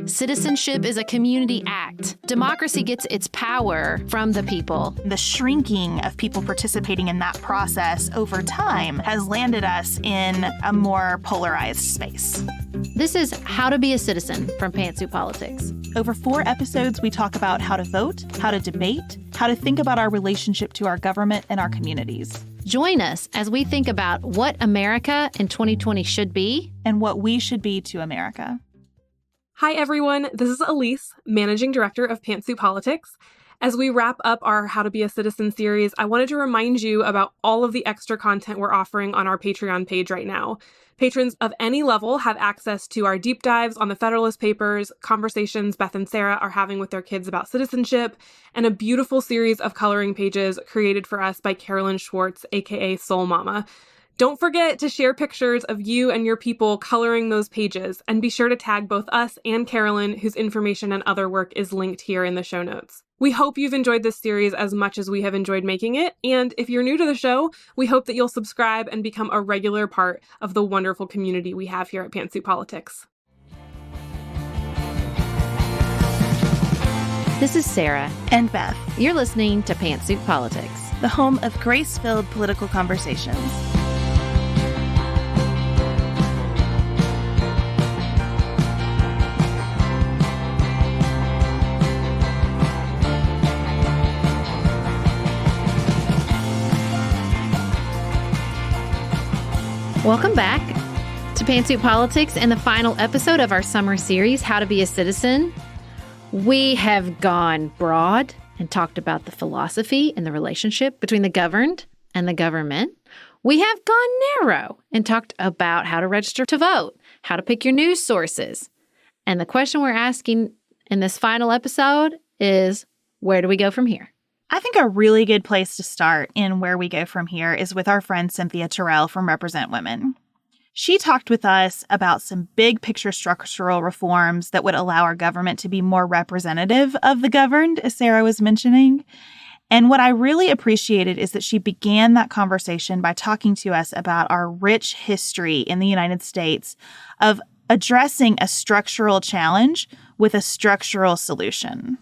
Citizenship is a community act. Democracy gets its power from the people. The shrinking of people participating in that process over time has landed us in a more polarized space. This is How to Be a Citizen from Pantsuit Politics. Over 4 episodes, we talk about how to vote, how to debate, how to think about our relationship to our government and our communities. Join us as we think about what America in 2020 should be and what we should be to America. Hi, everyone. This is Elise, Managing Director of Pantsuit Politics. As we wrap up our How to Be a Citizen series, I wanted to remind you about all of the extra content we're offering on our Patreon page right now. Patrons of any level have access to our deep dives on the Federalist Papers, conversations Beth and Sarah are having with their kids about citizenship, and a beautiful series of coloring pages created for us by Carolyn Schwartz, aka Soul Mama. Don't forget to share pictures of you and your people coloring those pages, and be sure to tag both us and Carolyn, whose information and other work is linked here in the show notes. We hope you've enjoyed this series as much as we have enjoyed making it, and if you're new to the show, we hope that you'll subscribe and become a regular part of the wonderful community we have here at Pantsuit Politics. This is Sarah and Beth. You're listening to Pantsuit Politics, the home of grace-filled political conversations. Welcome back to Pantsuit Politics and the final episode of our summer series, How to Be a Citizen. We have gone broad and talked about the philosophy and the relationship between the governed and the government. We have gone narrow and talked about how to register to vote, how to pick your news sources. And the question we're asking in this final episode is, where do we go from here? I think a really good place to start in where we go from here is with our friend Cynthia Terrell from Represent Women. She talked with us about some big picture structural reforms that would allow our government to be more representative of the governed, as Sarah was mentioning. And what I really appreciated is that she began that conversation by talking to us about our rich history in the United States of addressing a structural challenge with a structural solution.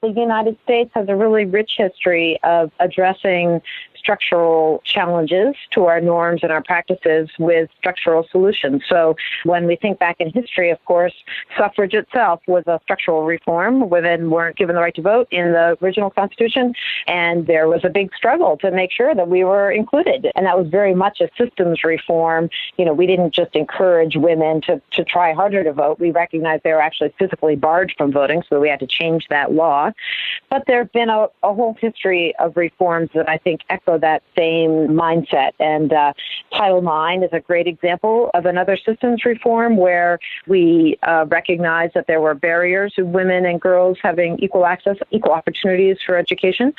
The United States has a really rich history of addressing structural challenges to our norms and our practices with structural solutions. So when we think back in history, of course, suffrage itself was a structural reform. Women weren't given the right to vote in the original Constitution, and there was a big struggle to make sure that we were included. And that was very much a systems reform. You know, we didn't just encourage women to try harder to vote. We recognized they were actually physically barred from voting, so we had to change that law. But there have been a whole history of reforms that I think echo that same mindset. And Title IX is a great example of another systems reform where we recognize that there were barriers to women and girls having equal access, equal opportunities for education.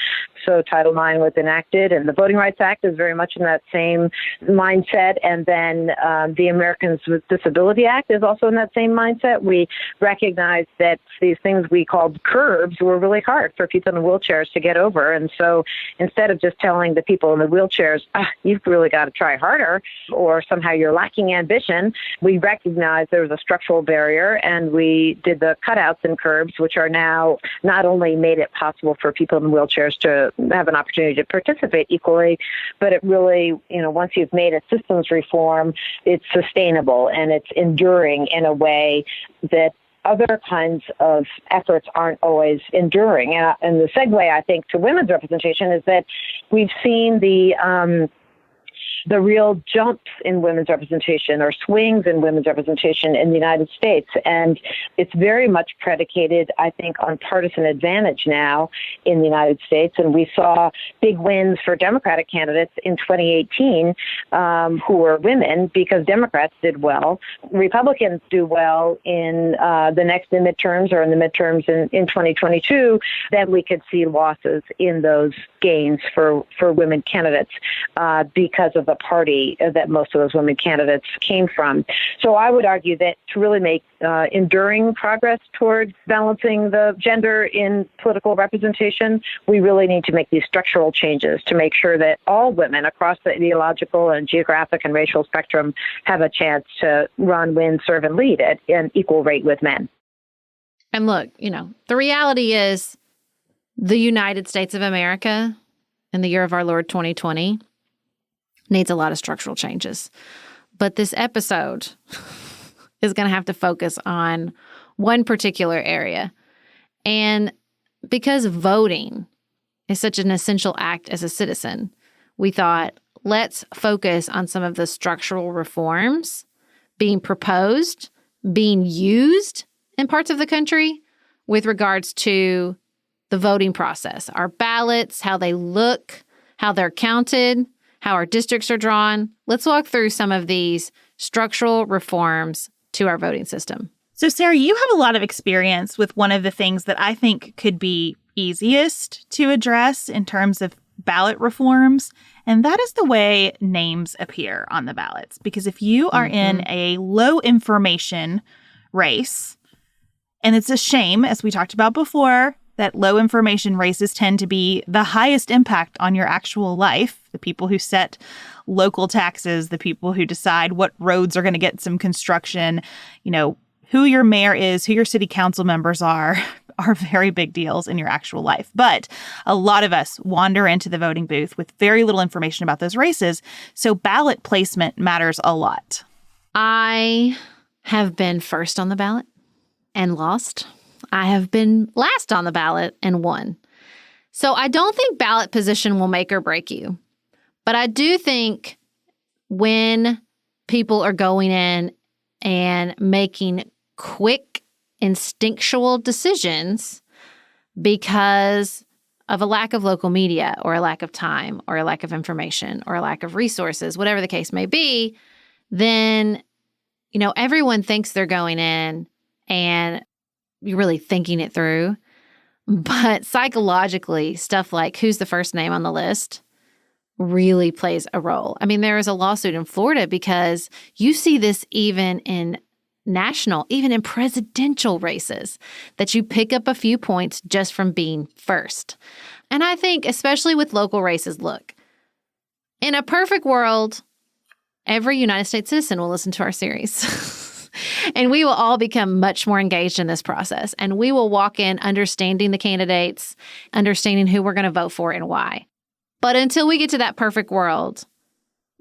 So Title IX was enacted, and the Voting Rights Act is very much in that same mindset. And then the Americans with Disability Act is also in that same mindset. We recognize that these things we called curbs were really hard for people in wheelchairs to get over. And so instead of just telling the people in the wheelchairs, you've really got to try harder, or somehow you're lacking ambition, we recognized there was a structural barrier, and we did the cutouts and curbs, which are now not only made it possible for people in wheelchairs to have an opportunity to participate equally, but it really, once you've made a systems reform, it's sustainable and it's enduring in a way that other kinds of efforts aren't always enduring. And the segue, I think, to women's representation is that we've seen the real jumps in women's representation or swings in women's representation in the United States. And it's very much predicated, I think, on partisan advantage now in the United States. And we saw big wins for Democratic candidates in 2018 who were women because Democrats did well. Republicans do well in the next midterms or in the midterms in 2022. Then we could see losses in those gains for women candidates because of of the party that most of those women candidates came from. So I would argue that to really make enduring progress towards balancing the gender in political representation, we really need to make these structural changes to make sure that all women across the ideological and geographic and racial spectrum have a chance to run, win, serve, and lead at an equal rate with men. And look, the reality is the United States of America in the year of our Lord 2020 needs a lot of structural changes. But this episode is going to have to focus on one particular area. And because voting is such an essential act as a citizen, we thought, let's focus on some of the structural reforms being proposed, being used in parts of the country with regards to the voting process, our ballots, how they look, how they're counted, how our districts are drawn. Let's walk through some of these structural reforms to our voting system. So, Sarah, you have a lot of experience with one of the things that I think could be easiest to address in terms of ballot reforms, and that is the way names appear on the ballots. Because if you are in a low information race, and it's a shame, as we talked about before, that low information races tend to be the highest impact on your actual life. The people who set local taxes, the people who decide what roads are going to get some construction, who your mayor is, who your city council members are very big deals in your actual life. But a lot of us wander into the voting booth with very little information about those races. So ballot placement matters a lot. I have been first on the ballot and lost. I have been last on the ballot and won. So I don't think ballot position will make or break you. But I do think when people are going in and making quick, instinctual decisions because of a lack of local media or a lack of time or a lack of information or a lack of resources, whatever the case may be, then, everyone thinks they're going in and you're really thinking it through. But psychologically, stuff like who's the first name on the list really plays a role. I mean, there is a lawsuit in Florida because you see this even in even in presidential races, that you pick up a few points just from being first. And I think, especially with local races, look, in a perfect world, every United States citizen will listen to our series. And we will all become much more engaged in this process. And we will walk in understanding the candidates, understanding who we're going to vote for and why. But until we get to that perfect world,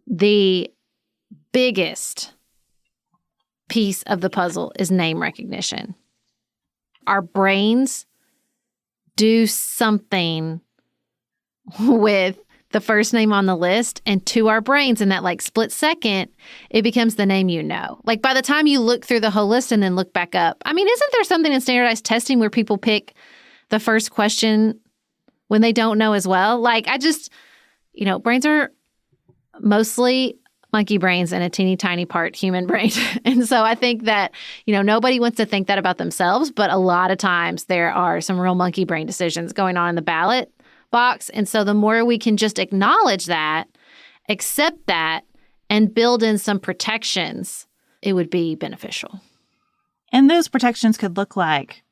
the biggest piece of the puzzle is name recognition. Our brains do something with the first name on the list, and to our brains in that split second, it becomes the name you know. By the time you look through the whole list and then look back up, I mean, isn't there something in standardized testing where people pick the first question when they don't know as well? Brains are mostly monkey brains and a teeny tiny part human brain. And so I think that, nobody wants to think that about themselves, but a lot of times there are some real monkey brain decisions going on in the ballot box. And so the more we can just acknowledge that, accept that, and build in some protections, it would be beneficial. And those protections could look like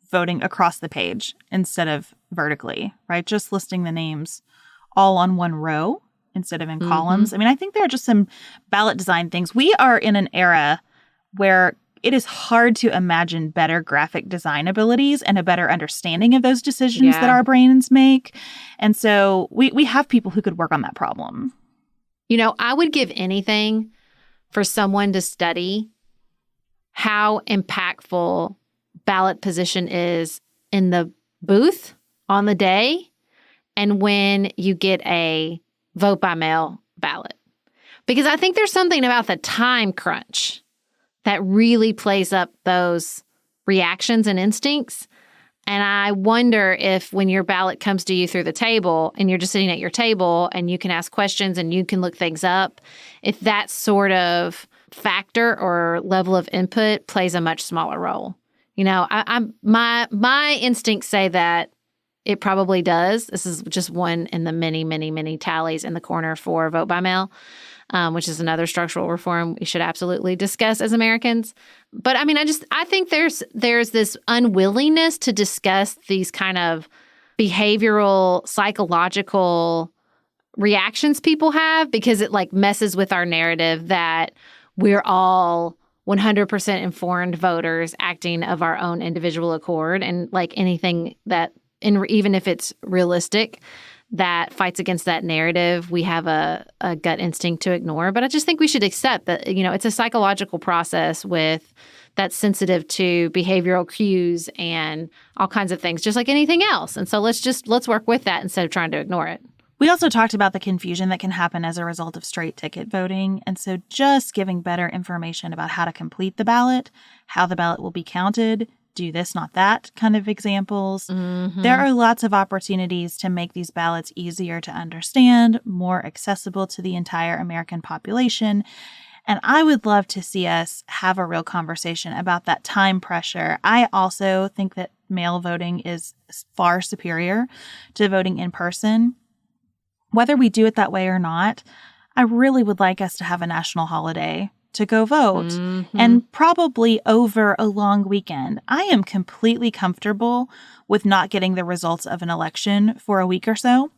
voting across the page instead of vertically, right? Just listing the names all on one row instead of in columns. I mean, I think there are just some ballot design things. We are in an era where it is hard to imagine better graphic design abilities and a better understanding of those decisions that our brains make. And so we have people who could work on that problem. I would give anything for someone to study how impactful ballot position is in the booth on the day and when you get a vote by mail ballot. Because I think there's something about the time crunch that really plays up those reactions and instincts. And I wonder if when your ballot comes to you through the table and you're just sitting at your table and you can ask questions and you can look things up, if that sort of factor or level of input plays a much smaller role. My instincts say that it probably does. This is just one in the many, many, many tallies in the corner for vote by mail, which is another structural reform we should absolutely discuss as Americans. But I mean, I think there's this unwillingness to discuss these kind of behavioral, psychological reactions people have, because it like messes with our narrative that we're all 100% informed voters acting of our own individual accord, and like anything that, even if it's realistic, that fights against that narrative, we have a gut instinct to ignore. But I just think we should accept that, it's a psychological process that's sensitive to behavioral cues and all kinds of things, just like anything else. And so let's work with that instead of trying to ignore it. We also talked about the confusion that can happen as a result of straight ticket voting. And so just giving better information about how to complete the ballot, how the ballot will be counted, do this, not that kind of examples. Mm-hmm. There are lots of opportunities to make these ballots easier to understand, more accessible to the entire American population. And I would love to see us have a real conversation about that time pressure. I also think that mail voting is far superior to voting in person. Whether we do it that way or not, I really would like us to have a national holiday to go vote, and probably over a long weekend. I am completely comfortable with not getting the results of an election for a week or so,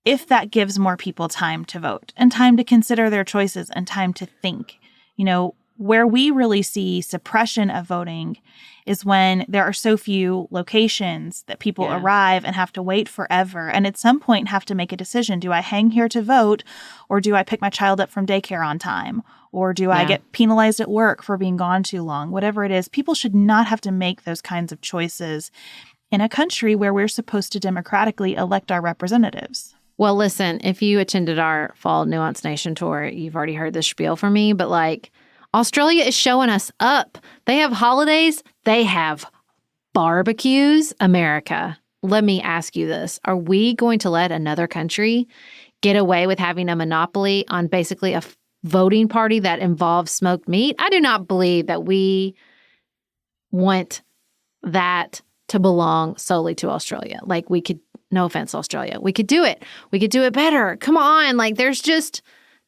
if that gives more people time to vote and time to consider their choices and time to think. Where we really see suppression of voting is when there are so few locations that people arrive and have to wait forever, and at some point have to make a decision. Do I hang here to vote, or do I pick my child up from daycare on time? Or do I get penalized at work for being gone too long? Whatever it is, people should not have to make those kinds of choices in a country where we're supposed to democratically elect our representatives. Well, listen, if you attended our Fall Nuance Nation tour, you've already heard this spiel from me, but Australia is showing us up. They have holidays. They have barbecues. America, let me ask you this. Are we going to let another country get away with having a monopoly on basically a voting party that involves smoked meat? I do not believe that we want that to belong solely to Australia. We could, no offense, Australia, we could do it. We could do it better. Come on.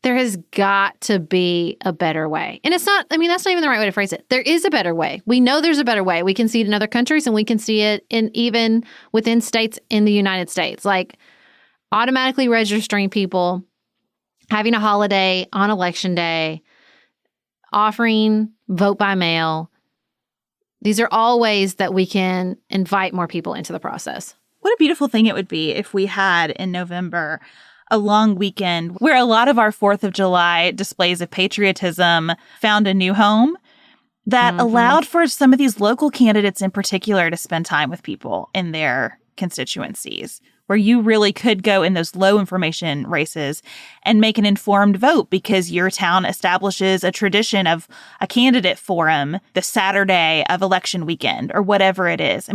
There has got to be a better way. And it's not, that's not even the right way to phrase it. There is a better way. We know there's a better way. We can see it in other countries, and we can see it even within states in the United States. Automatically registering people, having a holiday on election day, offering vote by mail. These are all ways that we can invite more people into the process. What a beautiful thing it would be if we had in November a long weekend where a lot of our 4th of July displays of patriotism found a new home that allowed for some of these local candidates in particular to spend time with people in their constituencies, where you really could go in those low information races and make an informed vote because your town establishes a tradition of a candidate forum the Saturday of election weekend or whatever it is.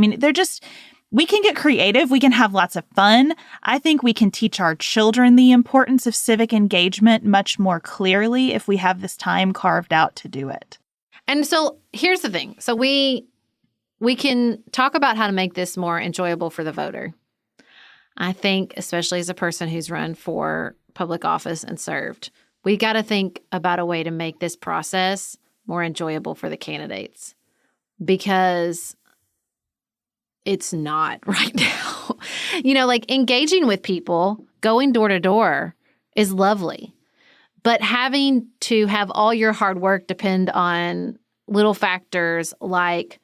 We can get creative. We can have lots of fun. I think we can teach our children the importance of civic engagement much more clearly if we have this time carved out to do it. And so here's the thing. So we can talk about how to make this more enjoyable for the voter. I think, especially as a person who's run for public office and served, we got to think about a way to make this process more enjoyable for the candidates, because it's not right now. Engaging with people, going door to door is lovely. But having to have all your hard work depend on little factors like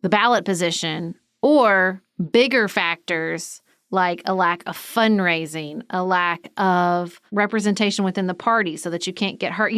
the ballot position, or bigger factors like a lack of fundraising, a lack of representation within the party so that you can't get hurt.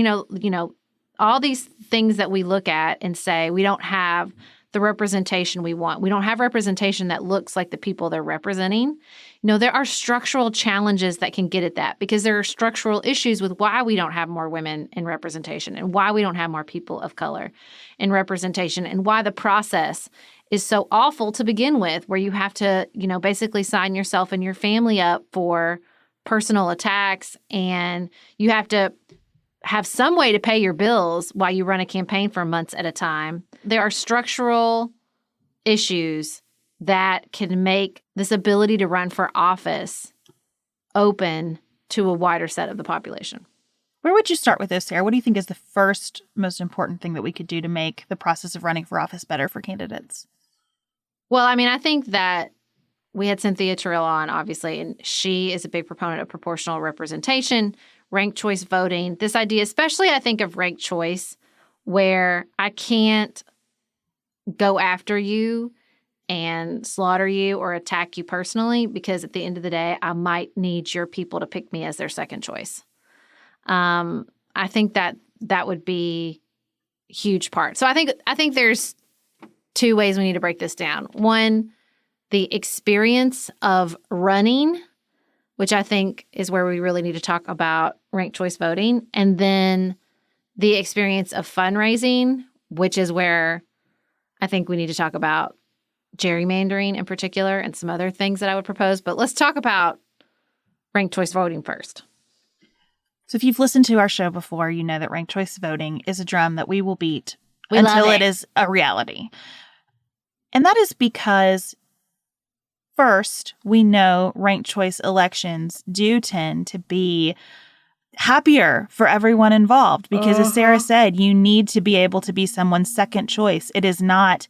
All these things that we look at and say we don't have the representation we want. We don't have representation that looks like the people they're representing. There are structural challenges that can get at that, because there are structural issues with why we don't have more women in representation, and why we don't have more people of color in representation, and why the process is so awful to begin with, where you have to, basically sign yourself and your family up for personal attacks, and you have to have some way to pay your bills while you run a campaign for months at a time. There are structural issues that can make this ability to run for office open to a wider set of the population. Where would you start with this, Sarah? What do you think is the first most important thing that we could do to make the process of running for office better for candidates? Well, I mean, I think that we had Cynthia Terrell on, obviously, and she is a big proponent of proportional representation, ranked choice voting. This idea, especially I think of ranked choice, where I can't go after you and slaughter you or attack you personally, because at the end of the day, I might need your people to pick me as their second choice. I think that would be a huge part. So I think there's two ways we need to break this down. One, the experience of running, which I think is where we really need to talk about ranked choice voting. And then the experience of fundraising, which is where I think we need to talk about gerrymandering in particular and some other things that I would propose. But let's talk about ranked choice voting first. So if you've listened to our show before, you know that ranked choice voting is a drum that we will beat until it is a reality. And that is because, first, we know ranked choice elections do tend to be happier for everyone involved because, as Sarah said, you need to be able to be someone's second choice. It is not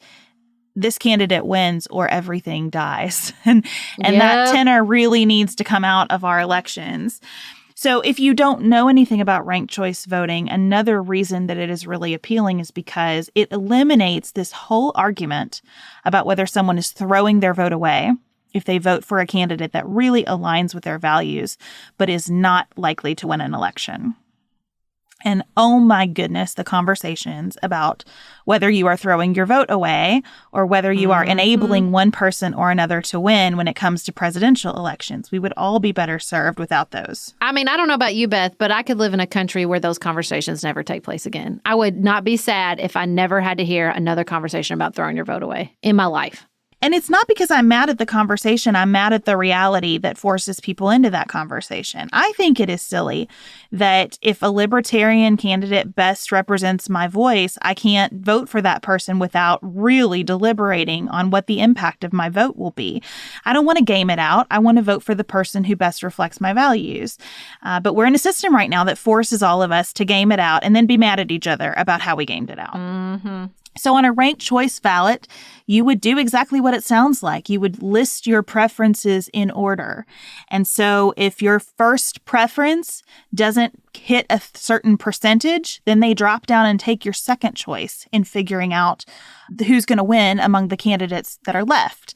this candidate wins or everything dies. and that tenor really needs to come out of our elections. So if you don't know anything about ranked choice voting, another reason that it is really appealing is because it eliminates this whole argument about whether someone is throwing their vote away if they vote for a candidate that really aligns with their values, but is not likely to win an election. And oh my goodness, the conversations about whether you are throwing your vote away or whether you are enabling one person or another to win when it comes to presidential elections. We would all be better served without those. I mean, I don't know about you, Beth, but I could live in a country where those conversations never take place again. I would not be sad if I never had to hear another conversation about throwing your vote away in my life. And it's not because I'm mad at the conversation. I'm mad at the reality that forces people into that conversation. I think it is silly that if a libertarian candidate best represents my voice, I can't vote for that person without really deliberating on what the impact of my vote will be. I don't want to game it out. I want to vote for the person who best reflects my values. But we're in a system right now that forces all of us to game it out and then be mad at each other about how we gamed it out. Mm-hmm. So on a ranked choice ballot, you would do exactly what it sounds like. You would list your preferences in order. And so if your first preference doesn't hit a certain percentage, then they drop down and take your second choice in figuring out who's going to win among the candidates that are left.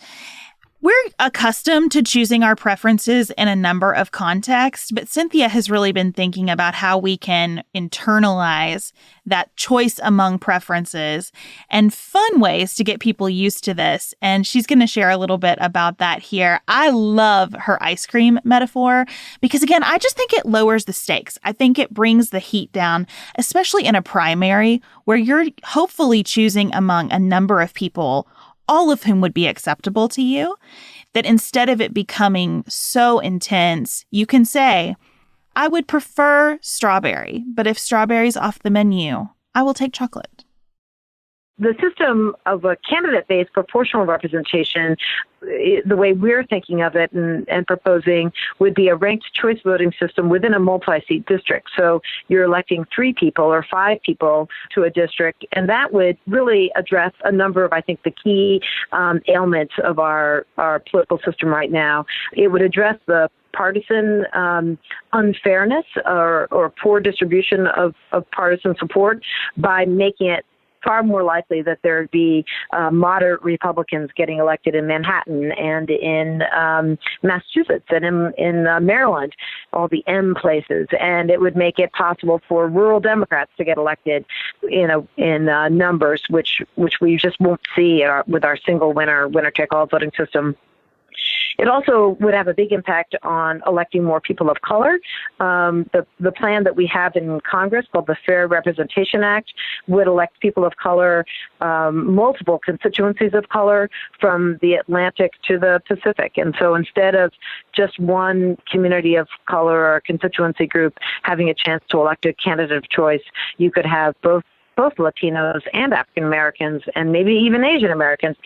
We're accustomed to choosing our preferences in a number of contexts, but Cynthia has really been thinking about how we can internalize that choice among preferences and fun ways to get people used to this. And she's going to share a little bit about that here. I love her ice cream metaphor because, again, I just think it lowers the stakes. I think it brings the heat down, especially in a primary where you're hopefully choosing among a number of people, all of whom would be acceptable to you, that instead of it becoming so intense, you can say, I would prefer strawberry, but if strawberry's off the menu, I will take chocolate. The system of a candidate-based proportional representation, the way we're thinking of it and proposing, would be a ranked choice voting system within a multi-seat district. So you're electing 3 people or 5 people to a district, and that would really address a number of, I think, the key ailments of our political system right now. It would address the partisan unfairness or poor distribution of partisan support by making it far more likely that there would be moderate Republicans getting elected in Manhattan and in Massachusetts and in Maryland, all the M places. And it would make it possible for rural Democrats to get elected in numbers, which we just won't see with our single winner-take-all voting system. It also would have a big impact on electing more people of color. The plan that we have in Congress, called the Fair Representation Act, would elect people of color, multiple constituencies of color, from the Atlantic to the Pacific. And so instead of just one community of color or constituency group having a chance to elect a candidate of choice, you could have both both Latinos and African Americans, and maybe even Asian Americans,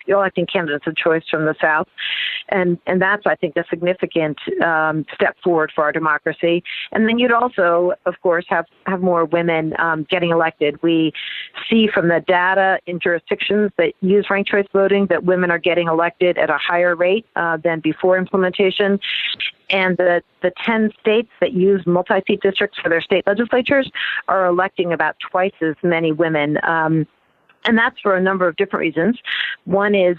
electing candidates of choice from the South. And that's, I think, a significant step forward for our democracy. And then you'd also, of course, have more women getting elected. We see from the data in jurisdictions that use ranked choice voting that women are getting elected at a higher rate than before implementation. And the 10 states that use multi-seat districts for their state legislatures are electing about twice as many women. And that's for a number of different reasons. One is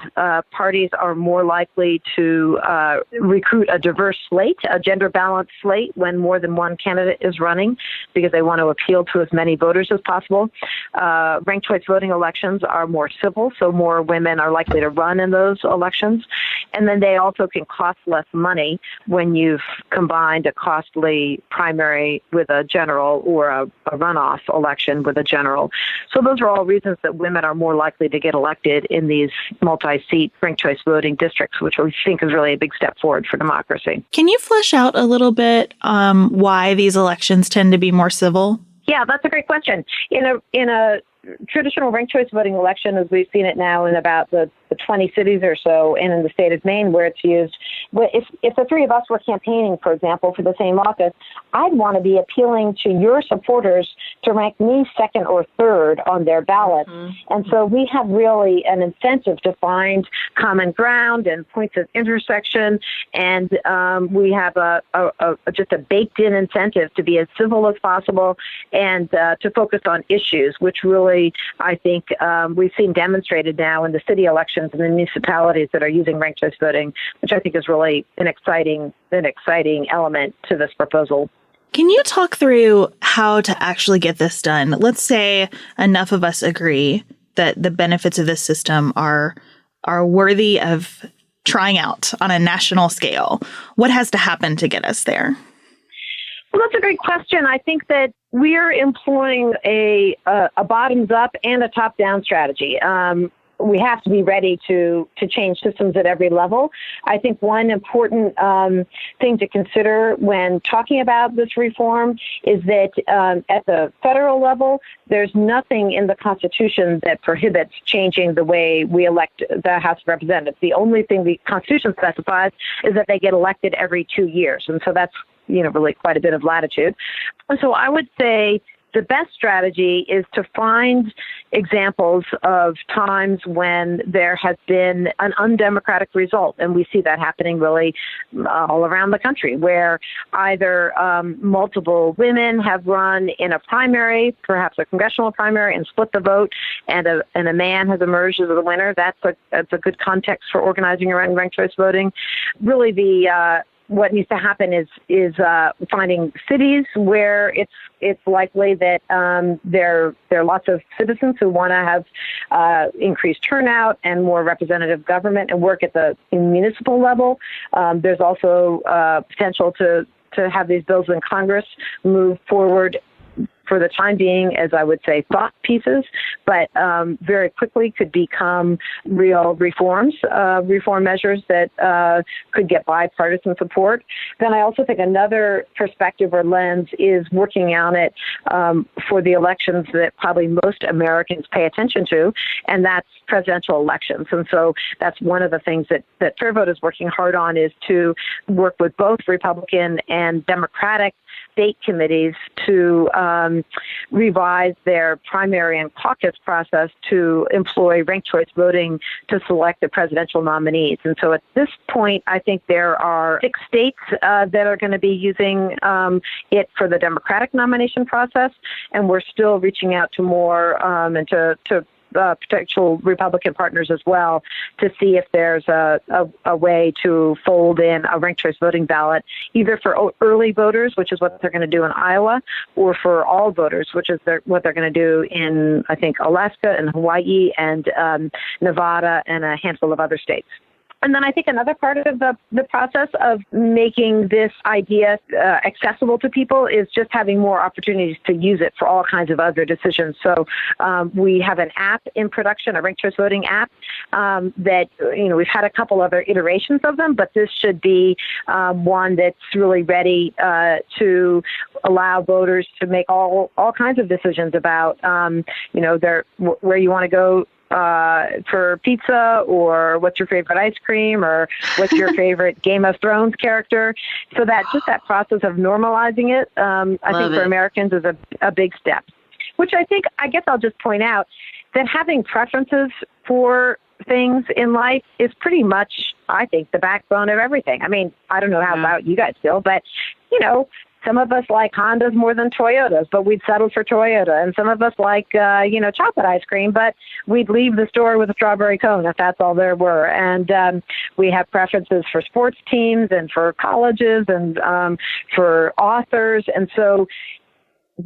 parties are more likely to recruit a diverse slate, a gender-balanced slate, when more than one candidate is running, because they want to appeal to as many voters as possible. Ranked choice voting elections are more civil, so more women are likely to run in those elections. And then they also can cost less money when you've combined a costly primary with a general, or a runoff election with a general. So those are all reasons that women are more likely to get elected in these multi-seat ranked choice voting districts, which we think is really a big step forward for democracy. Can you flesh out a little bit why these elections tend to be more civil? Yeah, that's a great question. In a traditional ranked choice voting election, as we've seen it now in about the 20 cities or so, and in the state of Maine where it's used, if the three of us were campaigning, for example, for the same office, I'd want to be appealing to your supporters to rank me second or third on their ballot. Mm-hmm. And so we have really an incentive to find common ground and points of intersection, and we have just a baked-in incentive to be as civil as possible and to focus on issues, which really, I think, we've seen demonstrated now in the city elections and the municipalities that are using ranked choice voting, which I think is really an exciting element to this proposal. Can you talk through how to actually get this done? Let's say enough of us agree that the benefits of this system are worthy of trying out on a national scale. What has to happen to get us there? Well, that's a great question. I think that we're employing a bottoms-up and a top-down strategy. We have to be ready to change systems at every level. I think one important thing to consider when talking about this reform is that at the federal level, there's nothing in the Constitution that prohibits changing the way we elect the House of Representatives. The only thing the Constitution specifies is that they get elected every 2 years. And so that's, really quite a bit of latitude. And so I would say the best strategy is to find examples of times when there has been an undemocratic result. And we see that happening really all around the country, where either multiple women have run in a primary, perhaps a congressional primary, and split the vote, and a man has emerged as the winner. That's a good context for organizing around ranked choice voting. Really, what needs to happen is finding cities where it's likely that there are lots of citizens who want to have increased turnout and more representative government and work at the municipal level. There's also potential to have these bills in Congress move forward for the time being, as I would say, thought pieces, but very quickly could become real reform measures that could get bipartisan support. Then I also think another perspective or lens is working on it for the elections that probably most Americans pay attention to, and that's presidential elections. And so that's one of the things that Fair Vote is working hard on, is to work with both Republican and Democratic state committees to revise their primary and caucus process to employ ranked choice voting to select the presidential nominees. And so at this point, I think there are 6 states that are going to be using it for the Democratic nomination process, and we're still reaching out to more and to potential Republican partners as well to see if there's a way to fold in a ranked choice voting ballot, either for early voters, which is what they're going to do in Iowa, or for all voters, which is what they're going to do in, I think, Alaska and Hawaii and Nevada and a handful of other states. And then I think another part of the process of making this idea accessible to people is just having more opportunities to use it for all kinds of other decisions. So we have an app in production, a ranked choice voting app, that, we've had a couple other iterations of them, but this should be one that's really ready to allow voters to make all kinds of decisions about, where you want to go for pizza, or what's your favorite ice cream, or what's your favorite Game of Thrones character. So that process of normalizing it, I think for Americans is a big step, which I guess I'll just point out that having preferences for things in life is pretty much, I think, the backbone of everything. I mean, I don't know how about you guys feel, but, some of us like Hondas more than Toyotas, but we'd settle for Toyota. And some of us like, chocolate ice cream, but we'd leave the store with a strawberry cone if that's all there were. And we have preferences for sports teams and for colleges and for authors. And so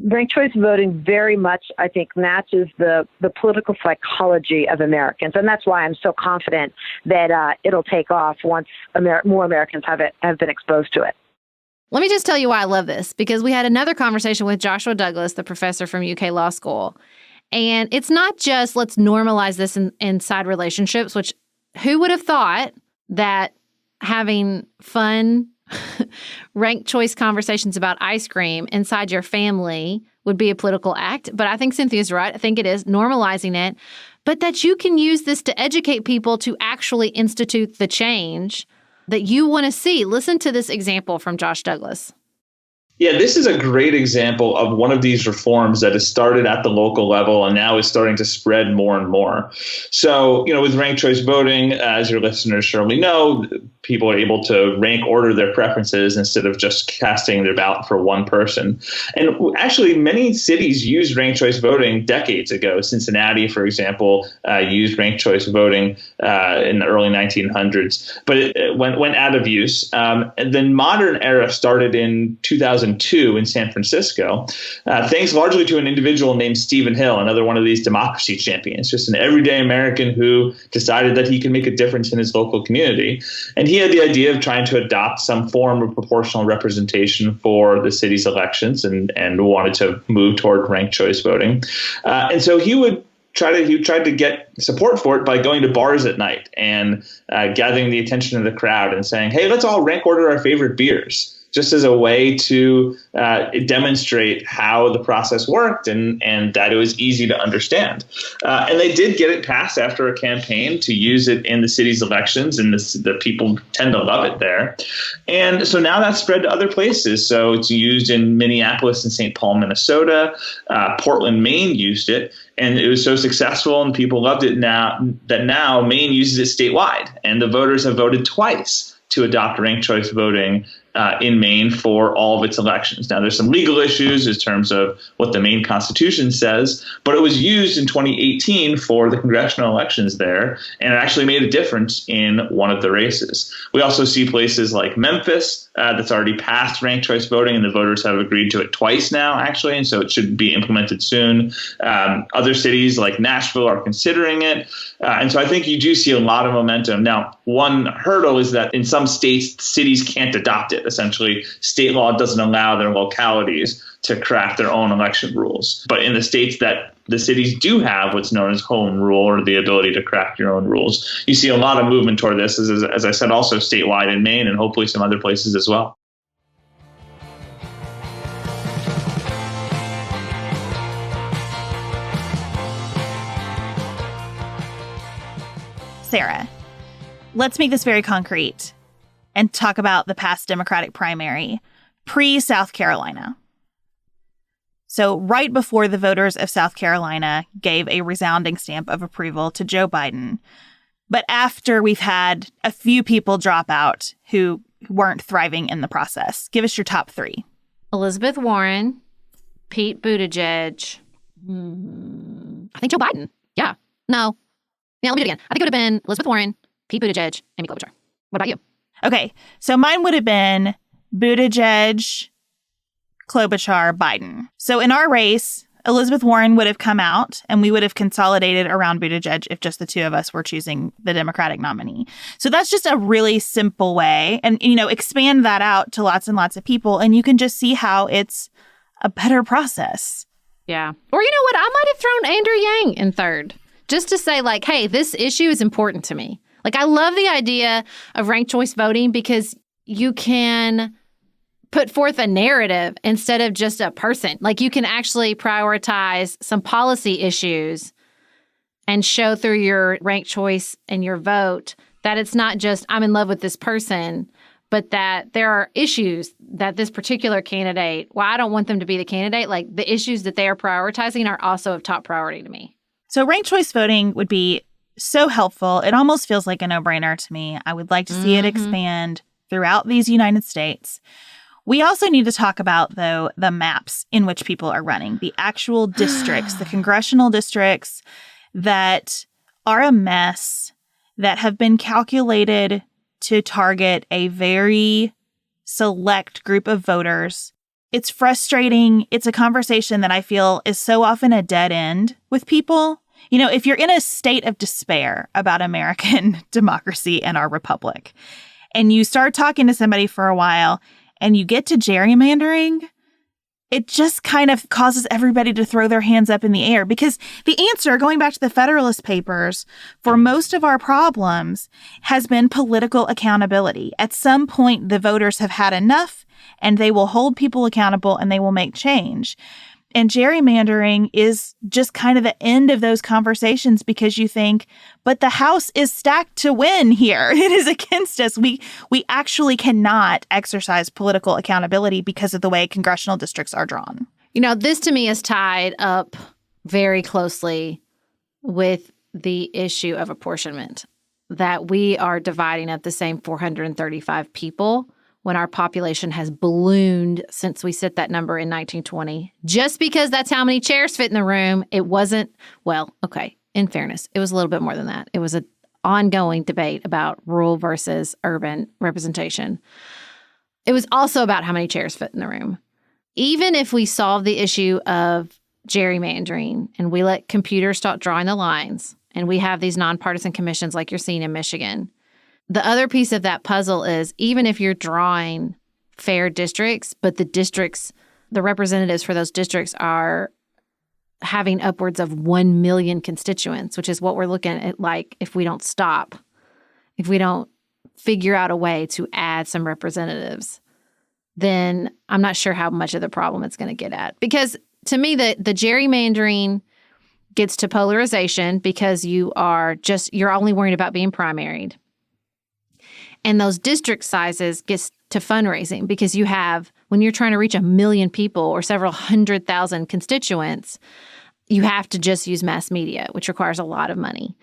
ranked choice voting very much, I think, matches the political psychology of Americans. And that's why I'm so confident that it'll take off once more Americans have been exposed to it. Let me just tell you why I love this, because we had another conversation with Joshua Douglas, the professor from UK Law School. And it's not just let's normalize this inside relationships, which who would have thought that having fun ranked choice conversations about ice cream inside your family would be a political act. But I think Cynthia's right. I think it is normalizing it, but that you can use this to educate people to actually institute the change that you want to see. Listen to this example from Josh Douglas. Yeah, this is a great example of one of these reforms that has started at the local level and now is starting to spread more and more. So, with ranked choice voting, as your listeners surely know, people are able to rank order their preferences instead of just casting their ballot for one person. And actually, many cities used ranked choice voting decades ago. Cincinnati, for example, used ranked choice voting in the early 1900s, but it went out of use. And the modern era started in 2002 in San Francisco, thanks largely to an individual named Stephen Hill, another one of these democracy champions, just an everyday American who decided that he could make a difference in his local community. And he had the idea of trying to adopt some form of proportional representation for the city's elections and wanted to move toward ranked choice voting. And so he tried to get support for it by going to bars at night and gathering the attention of the crowd and saying, hey, let's all rank order our favorite beers, just as a way to demonstrate how the process worked and that it was easy to understand. And they did get it passed after a campaign to use it in the city's elections, and the people tend to love it there. And so now that's spread to other places. So it's used in Minneapolis and St. Paul, Minnesota. Portland, Maine used it. And it was so successful and people loved it now Maine uses it statewide. And the voters have voted twice to adopt ranked choice voting in Maine for all of its elections. Now, there's some legal issues in terms of what the Maine Constitution says, but it was used in 2018 for the congressional elections there, and it actually made a difference in one of the races. We also see places like Memphis that's already passed ranked choice voting, and the voters have agreed to it twice now, actually, and so it should be implemented soon. Other cities like Nashville are considering it, and so I think you do see a lot of momentum. Now, one hurdle is that in some states, cities can't adopt it. Essentially, state law doesn't allow their localities to craft their own election rules. But in the states that the cities do have what's known as home rule, or the ability to craft your own rules, you see a lot of movement toward this, as I said, also statewide in Maine and hopefully some other places as well. Sarah, let's make this very concrete and talk about the past Democratic primary, pre-South Carolina. So right before the voters of South Carolina gave a resounding stamp of approval to Joe Biden, but after we've had a few people drop out who weren't thriving in the process. Give us your top three. Elizabeth Warren, Pete Buttigieg, I think Joe Biden. Yeah. No. Yeah, let me do it again. I think it would have been Elizabeth Warren, Pete Buttigieg, Amy Klobuchar. What about you? Okay, so mine would have been Buttigieg, Klobuchar, Biden. So in our race, Elizabeth Warren would have come out and we would have consolidated around Buttigieg if just the two of us were choosing the Democratic nominee. So that's just a really simple way. And, expand that out to lots and lots of people. And you can just see how it's a better process. Yeah. Or you know what? I might have thrown Andrew Yang in third just to say, like, hey, this issue is important to me. Like, I love the idea of ranked choice voting because you can put forth a narrative instead of just a person. Like, you can actually prioritize some policy issues and show through your ranked choice and your vote that it's not just I'm in love with this person, but that there are issues that this particular candidate, well, I don't want them to be the candidate. Like, the issues that they are prioritizing are also of top priority to me. So ranked choice voting would be so helpful. It almost feels like a no-brainer to me. I would like to see it expand throughout these United States. We also need to talk about, though, the maps in which people are running, the actual districts, the congressional districts that are a mess, that have been calculated to target a very select group of voters. It's frustrating. It's a conversation that I feel is so often a dead end with people. If you're in a state of despair about American democracy and our republic, and you start talking to somebody for a while, and you get to gerrymandering, it just kind of causes everybody to throw their hands up in the air. Because the answer, going back to the Federalist Papers, for most of our problems has been political accountability. At some point, the voters have had enough, and they will hold people accountable, and they will make change. And gerrymandering is just kind of the end of those conversations because you think, but the House is stacked to win here. It is against us. We actually cannot exercise political accountability because of the way congressional districts are drawn. This to me is tied up very closely with the issue of apportionment, that we are dividing up the same 435 people when our population has ballooned since we set that number in 1920. Just because that's how many chairs fit in the room, it wasn't, well, okay, in fairness, it was a little bit more than that. It was an ongoing debate about rural versus urban representation. It was also about how many chairs fit in the room. Even if we solve the issue of gerrymandering and we let computers start drawing the lines and we have these nonpartisan commissions like you're seeing in Michigan, the other piece of that puzzle is even if you're drawing fair districts, but the representatives for those districts are having upwards of 1 million constituents, which is what we're looking at, like, if we don't stop, if we don't figure out a way to add some representatives, then I'm not sure how much of the problem it's going to get at. Because to me, the gerrymandering gets to polarization because you're only worried about being primaried. And those district sizes gets to fundraising because when you're trying to reach 1 million people or several 100,000 constituents, you have to just use mass media, which requires a lot of money.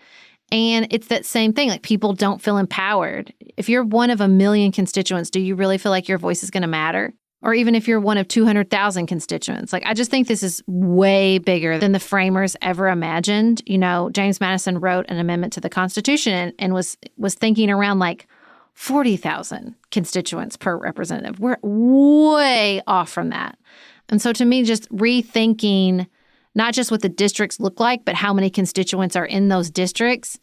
And it's that same thing. Like, people don't feel empowered. If you're one of 1 million constituents, do you really feel like your voice is going to matter? Or even if you're one of 200,000 constituents. Like, I just think this is way bigger than the framers ever imagined. James Madison wrote an amendment to the Constitution and was thinking around like 40,000 constituents per representative. We're way off from that. And so to me, just rethinking not just what the districts look like, but how many constituents are in those districts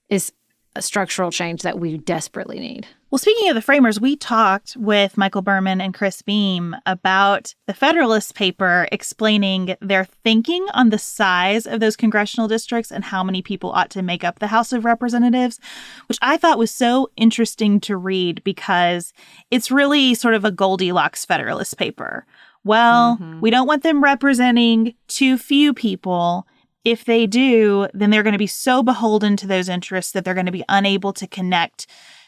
is a structural change that we desperately need. Well, speaking of the framers, we talked with Michael Berman and Chris Beam about the Federalist paper explaining their thinking on the size of those congressional districts and how many people ought to make up the House of Representatives, which I thought was so interesting to read because it's really sort of a Goldilocks Federalist paper. Well, we don't want them representing too few people. If they do, then they're going to be so beholden to those interests that they're going to be unable to connect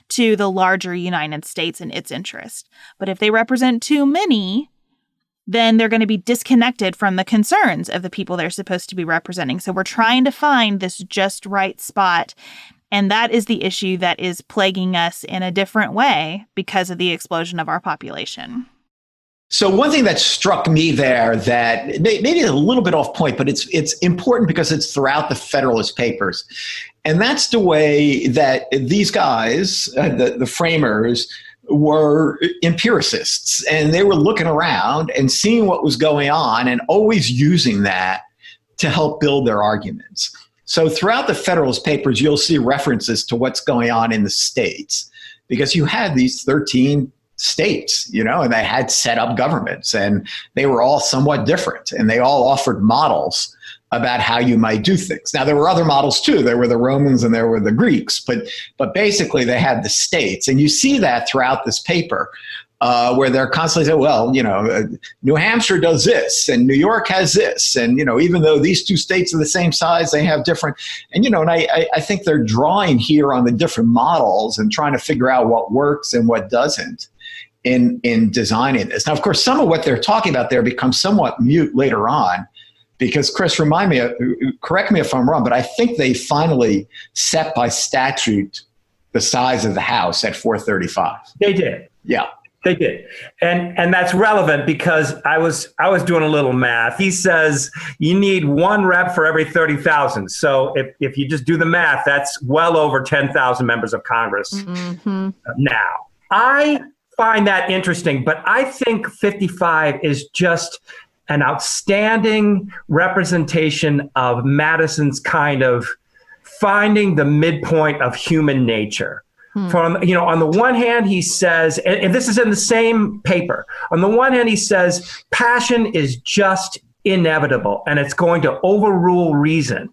to the larger United States and its interest. But if they represent too many, then they're going to be disconnected from the concerns of the people they're supposed to be representing. So we're trying to find this just right spot. And that is the issue that is plaguing us in a different way because of the explosion of our population. So one thing that struck me there that maybe a little bit off point, but it's important because it's throughout the Federalist Papers. And that's the way that these guys, the framers, were empiricists, and they were looking around and seeing what was going on and always using that to help build their arguments. So throughout the Federalist Papers, you'll see references to what's going on in the states, because you had these 13 states, and they had set up governments, and they were all somewhat different, and they all offered models about how you might do things. Now, there were other models too. There were the Romans and there were the Greeks, but basically they had the states. And you see that throughout this paper, where they're constantly saying, well, New Hampshire does this and New York has this. And, even though these two states are the same size, they have different. And, and I think they're drawing here on the different models and trying to figure out what works and what doesn't in designing this. Now, of course, some of what they're talking about there becomes somewhat mute later on, because Chris, correct me if I'm wrong, but I think they finally set by statute the size of the House at 435. They did. Yeah. They did. And that's relevant because I was doing a little math. He says you need one rep for every 30,000. So if you just do the math, that's well over 10,000 members of Congress now. I find that interesting, but I think 55 is just an outstanding representation of Madison's kind of finding the midpoint of human nature. From, on the one hand, he says, and this is in the same paper, on the one hand, he says, passion is just inevitable and it's going to overrule reason.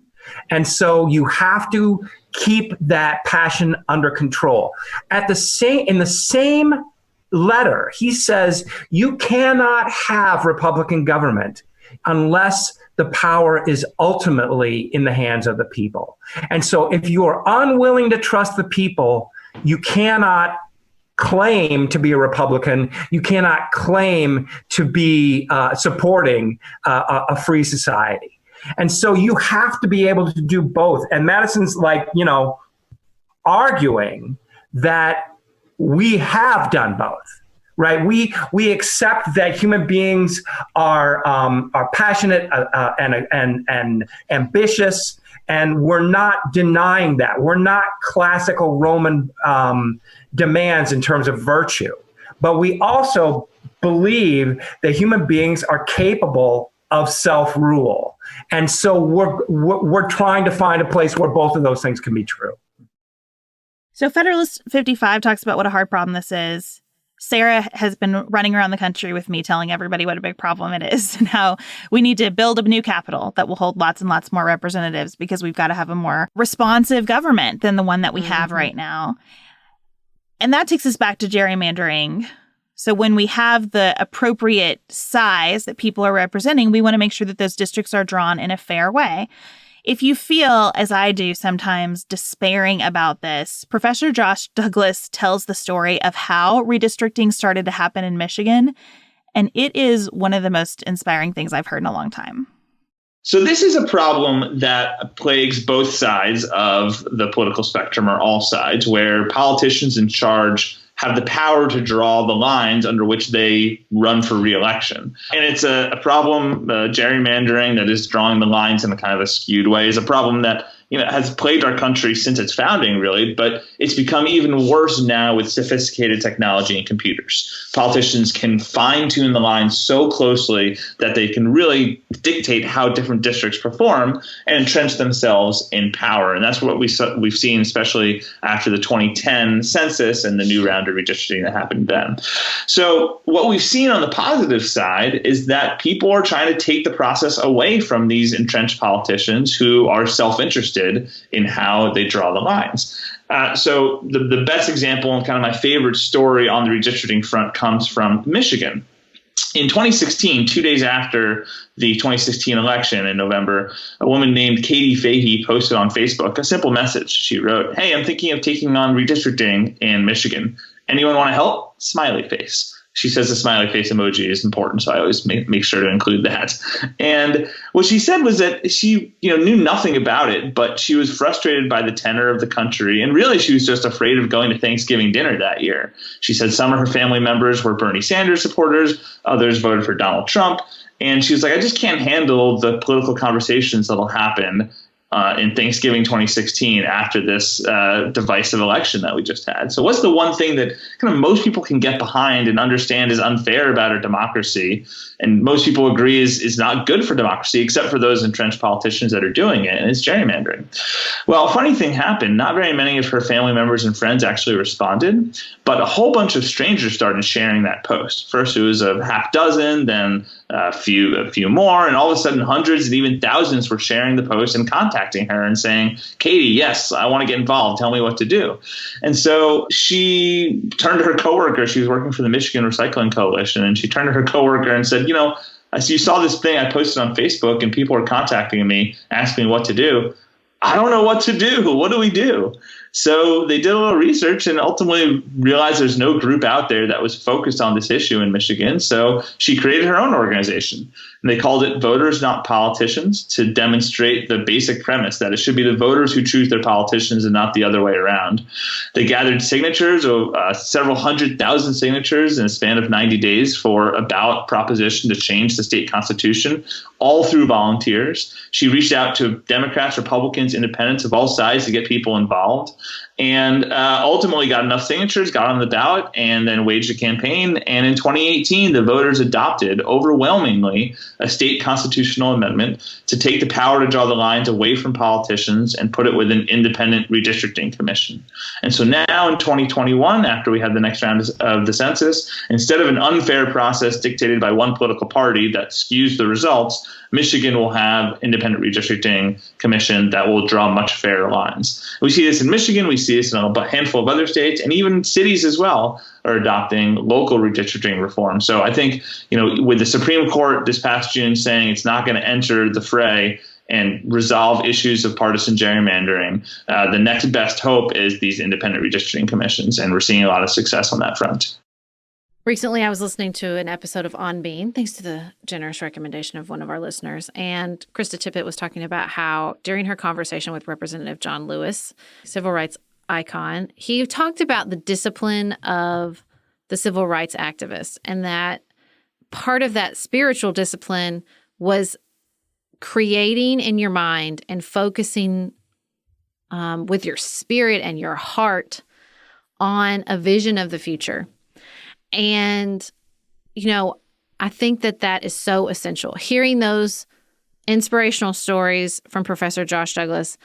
And so you have to keep that passion under control. In the same letter, he says you cannot have Republican government unless the power is ultimately in the hands of the people. And so if you are unwilling to trust the people, you cannot claim to be a Republican. You cannot claim to be supporting a free society. And so you have to be able to do both. And Madison's arguing that we have done both, right? We accept that human beings are passionate and ambitious, and we're not denying that. We're not classical Roman demands in terms of virtue, but we also believe that human beings are capable of self-rule, and so we're trying to find a place where both of those things can be true. So Federalist 55 talks about what a hard problem this is. Sarah has been running around the country with me telling everybody what a big problem it is and how we need to build a new capital that will hold lots and lots more representatives because we've got to have a more responsive government than the one that we have right now. And that takes us back to gerrymandering. So when we have the appropriate size that people are representing, we want to make sure that those districts are drawn in a fair way. If you feel, as I do sometimes, despairing about this, Professor Josh Douglas tells the story of how redistricting started to happen in Michigan, and it is one of the most inspiring things I've heard in a long time. So this is a problem that plagues both sides of the political spectrum, or all sides, where politicians in charge have the power to draw the lines under which they run for re-election. And it's a problem, gerrymandering that is drawing the lines in a kind of a skewed way is a problem that has plagued our country since its founding, really, but it's become even worse now with sophisticated technology and computers. Politicians can fine-tune the lines so closely that they can really dictate how different districts perform and entrench themselves in power. And that's what we've seen, especially after the 2010 census and the new round of redistricting that happened then. So what we've seen on the positive side is that people are trying to take the process away from these entrenched politicians who are self-interested in how they draw the lines. So the best example and kind of my favorite story on the redistricting front comes from Michigan. In 2016, 2 days after the 2016 election in November, a woman named Katie Fahey posted on Facebook a simple message. She wrote, "Hey, I'm thinking of taking on redistricting in Michigan. Anyone want to help?" Smiley face. She says the smiley face emoji is important, so I always make sure to include that. And what she said was that she knew nothing about it, but she was frustrated by the tenor of the country. And really, she was just afraid of going to Thanksgiving dinner that year. She said some of her family members were Bernie Sanders supporters, others voted for Donald Trump. And she was like, I just can't handle the political conversations that'll happen in Thanksgiving 2016 after this divisive election that we just had. So what's the one thing that kind of most people can get behind and understand is unfair about our democracy, and most people agree is not good for democracy, except for those entrenched politicians that are doing it, and it's gerrymandering. Well, a funny thing happened. Not very many of her family members and friends actually responded, but a whole bunch of strangers started sharing that post. First, it was a half dozen, then a few more, and all of a sudden hundreds and even thousands were sharing the post and contacting her and saying, Katie, yes, I want to get involved. Tell me what to do. And so she turned to her coworker. She was working for the Michigan Recycling Coalition, and she turned to her coworker and said, you saw this thing I posted on Facebook and people are contacting me, asking me what to do. I don't know what to do. What do we do? So they did a little research and ultimately realized there's no group out there that was focused on this issue in Michigan. So she created her own organization. And they called it Voters Not Politicians, to demonstrate the basic premise that it should be the voters who choose their politicians and not the other way around. They gathered signatures, several 100,000 signatures in a span of 90 days for a ballot proposition to change the state constitution, all through volunteers. She reached out to Democrats, Republicans, independents of all sides to get people involved, and ultimately got enough signatures, got on the ballot, and then waged a campaign. And in 2018, the voters adopted overwhelmingly a state constitutional amendment to take the power to draw the lines away from politicians and put it with an independent redistricting commission. And so now in 2021, after we had the next round of the census, instead of an unfair process dictated by one political party that skews the results, Michigan will have independent redistricting commission that will draw much fairer lines. We see this in Michigan. We see this in a handful of other states, and even cities as well are adopting local redistricting reform. So I think, with the Supreme Court this past June saying it's not going to enter the fray and resolve issues of partisan gerrymandering, the next best hope is these independent redistricting commissions, and we're seeing a lot of success on that front. Recently, I was listening to an episode of On Being, thanks to the generous recommendation of one of our listeners, and Krista Tippett was talking about how during her conversation with Representative John Lewis, civil rights icon, he talked about the discipline of the civil rights activists, and that part of that spiritual discipline was creating in your mind and focusing with your spirit and your heart on a vision of the future. And, I think that is so essential. Hearing those inspirational stories from Professor Josh Douglas,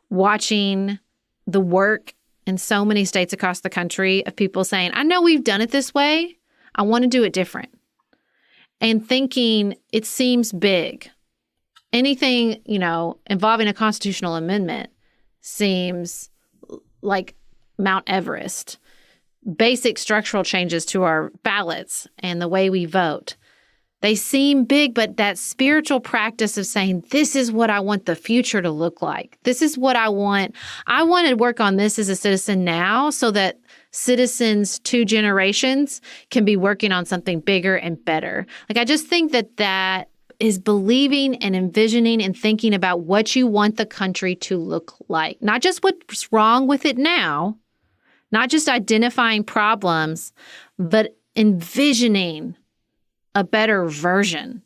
watching the work in so many states across the country of people saying, I know we've done it this way, I want to do it different. And thinking it seems big. Anything, involving a constitutional amendment seems like Mount Everest. Basic structural changes to our ballots and the way we vote. They seem big, but that spiritual practice of saying, this is what I want the future to look like. This is what I want. I want to work on this as a citizen now so that citizens 2 generations can be working on something bigger and better. I just think that is believing and envisioning and thinking about what you want the country to look like. Not just what's wrong with it now, not just identifying problems, but envisioning a better version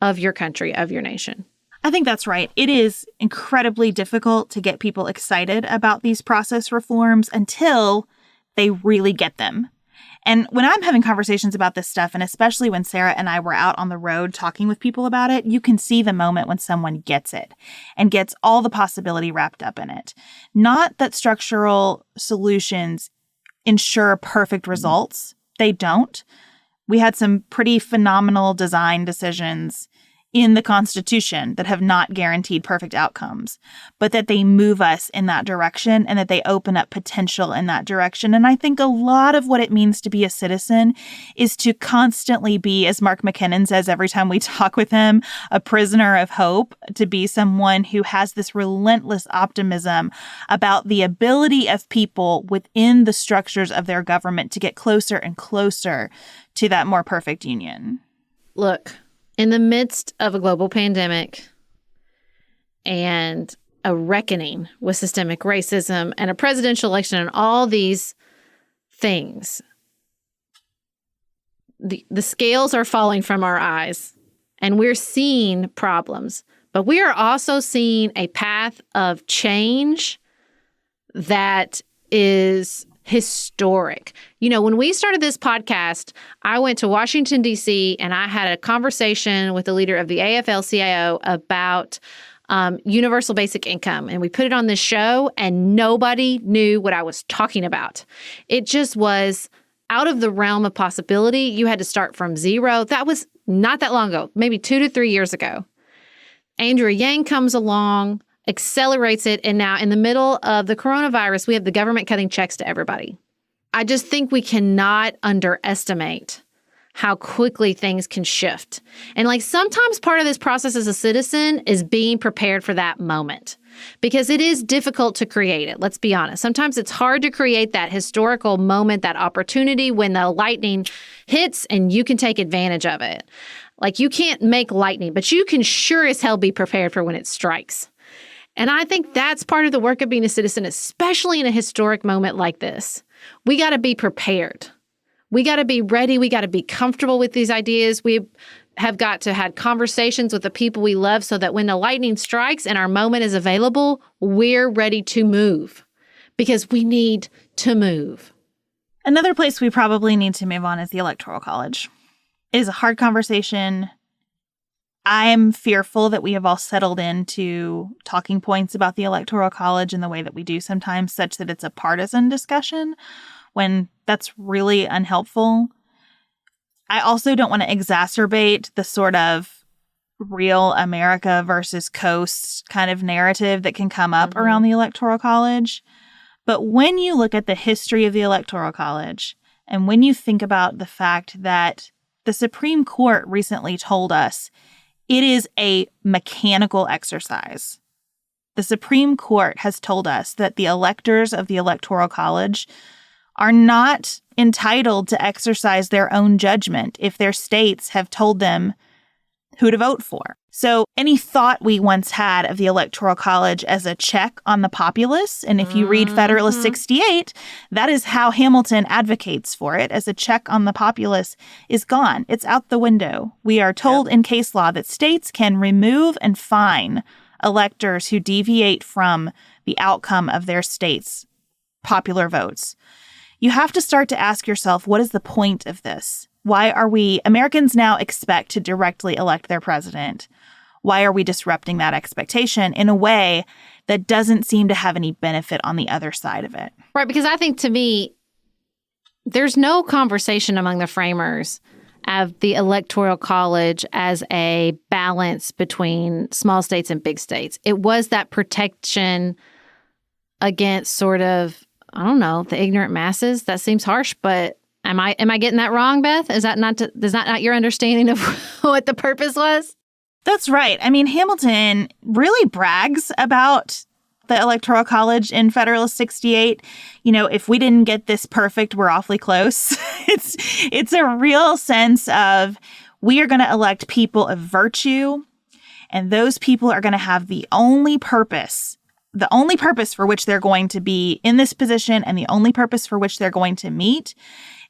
of your country, of your nation. I think that's right. It is incredibly difficult to get people excited about these process reforms until they really get them. And when I'm having conversations about this stuff, and especially when Sarah and I were out on the road talking with people about it, you can see the moment when someone gets it and gets all the possibility wrapped up in it. Not that structural solutions ensure perfect results. They don't. We had some pretty phenomenal design decisions in the Constitution that have not guaranteed perfect outcomes, but that they move us in that direction and that they open up potential in that direction. And I think a lot of what it means to be a citizen is to constantly be, as Mark McKinnon says every time we talk with him, a prisoner of hope, to be someone who has this relentless optimism about the ability of people within the structures of their government to get closer and closer to that more perfect union. Look, in the midst of a global pandemic and a reckoning with systemic racism and a presidential election and all these things, the scales are falling from our eyes and we're seeing problems, But we are also seeing a path of change that is historic. You know, when we started this podcast, I went to Washington, D.C., and I had a conversation with the leader of the AFL-CIO about universal basic income. And we put it on this show, and nobody knew what I was talking about. It just was out of the realm of possibility. You had to start from zero. That was not that long ago, maybe 2 to 3 years ago. Andrew Yang comes along, accelerates it, and now in the middle of the coronavirus, we have the government cutting checks to everybody. I just think we cannot underestimate how quickly things can shift. And like sometimes part of this process as a citizen is being prepared for that moment because it is difficult to create it. Let's be honest. Sometimes it's hard to create that historical moment, that opportunity when the lightning hits and you can take advantage of it. Like you can't make lightning, but you can sure as hell be prepared for when it strikes. And I think that's part of the work of being a citizen, especially in a historic moment like this. We got to be prepared. We got to be ready. We got to be comfortable with these ideas. We have got to have conversations with the people we love so that when the lightning strikes and our moment is available, we're ready to move because we need to move. Another place we probably need to move on is the Electoral College. It is a hard conversation. I'm fearful that we have all settled into talking points about the Electoral College in the way that we do sometimes, such that it's a partisan discussion when that's really unhelpful. I also don't want to exacerbate the sort of real America versus coast kind of narrative that can come up around the Electoral College. But when you look at the history of the Electoral College, and when you think about the fact that the Supreme Court recently told us it is a mechanical exercise. The Supreme Court has told us that the electors of the Electoral College are not entitled to exercise their own judgment if their states have told them who to vote for. So any thought we once had of the Electoral College as a check on the populace, and if you read Federalist 68, that is how Hamilton advocates for it as a check on the populace, is gone. It's out the window. We are told in case law that states can remove and fine electors who deviate from the outcome of their state's popular votes. You have to start to ask yourself, what is the point of this? Why are Americans now expect to directly elect their president? Why are we disrupting that expectation in a way that doesn't seem to have any benefit on the other side of it? Right, because I think to me, there's no conversation among the framers of the Electoral College as a balance between small states and big states. It was that protection against sort of, I don't know, the ignorant masses. That seems harsh, but am I getting that wrong, Beth? Is that not your understanding of what the purpose was? That's right. I mean, Hamilton really brags about the Electoral College in Federalist 68. You know, if we didn't get this perfect, we're awfully close. It's a real sense of we are going to elect people of virtue, and those people are going to have the only purpose for which they're going to be in this position and the only purpose for which they're going to meet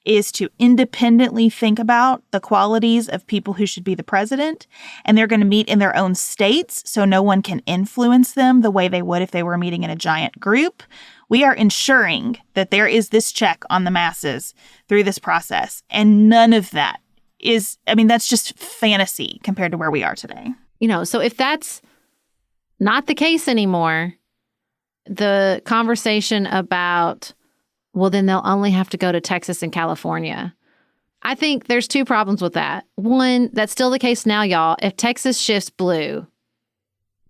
is to independently think about the qualities of people who should be the president. And they're going to meet in their own states, so no one can influence them the way they would if they were meeting in a giant group. We are ensuring that there is this check on the masses through this process. And none of that that's just fantasy compared to where we are today. You know, so if that's not the case anymore, the conversation about, well, then they'll only have to go to Texas and California. I think there's two problems with that. One, that's still the case now, y'all. If Texas shifts blue,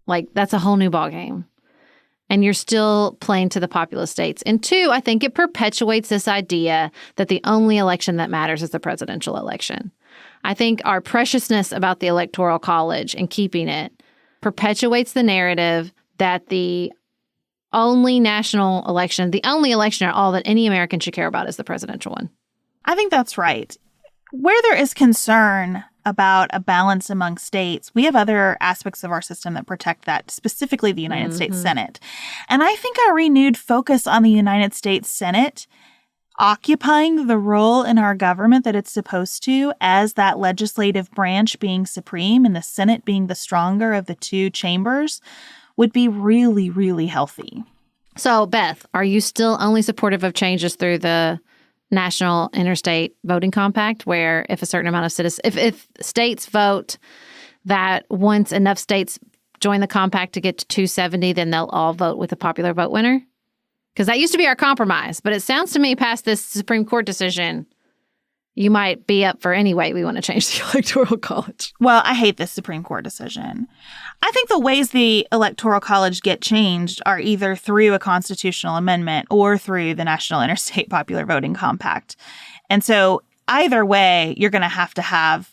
like that's a whole new ballgame. And you're still playing to the populous states. And two, I think it perpetuates this idea that the only election that matters is the presidential election. I think our preciousness about the Electoral College and keeping it perpetuates the narrative that the only national election, the only election at all that any American should care about is the presidential one. I think that's right. Where there is concern about a balance among states, we have other aspects of our system that protect that, specifically the United States Senate. And I think our renewed focus on the United States Senate occupying the role in our government that it's supposed to, as that legislative branch being supreme and the Senate being the stronger of the two chambers, would be really, really healthy. So, Beth, are you still only supportive of changes through the National Interstate Voting Compact, where if a certain amount of citizens, if states vote that once enough states join the compact to get to 270, then they'll all vote with a popular vote winner? Because that used to be our compromise, but it sounds to me past this Supreme Court decision, you might be up for anyway. We want to change the Electoral College. Well, I hate this Supreme Court decision. I think the ways the Electoral College get changed are either through a constitutional amendment or through the National Interstate Popular Voting Compact. And so either way, you're going to have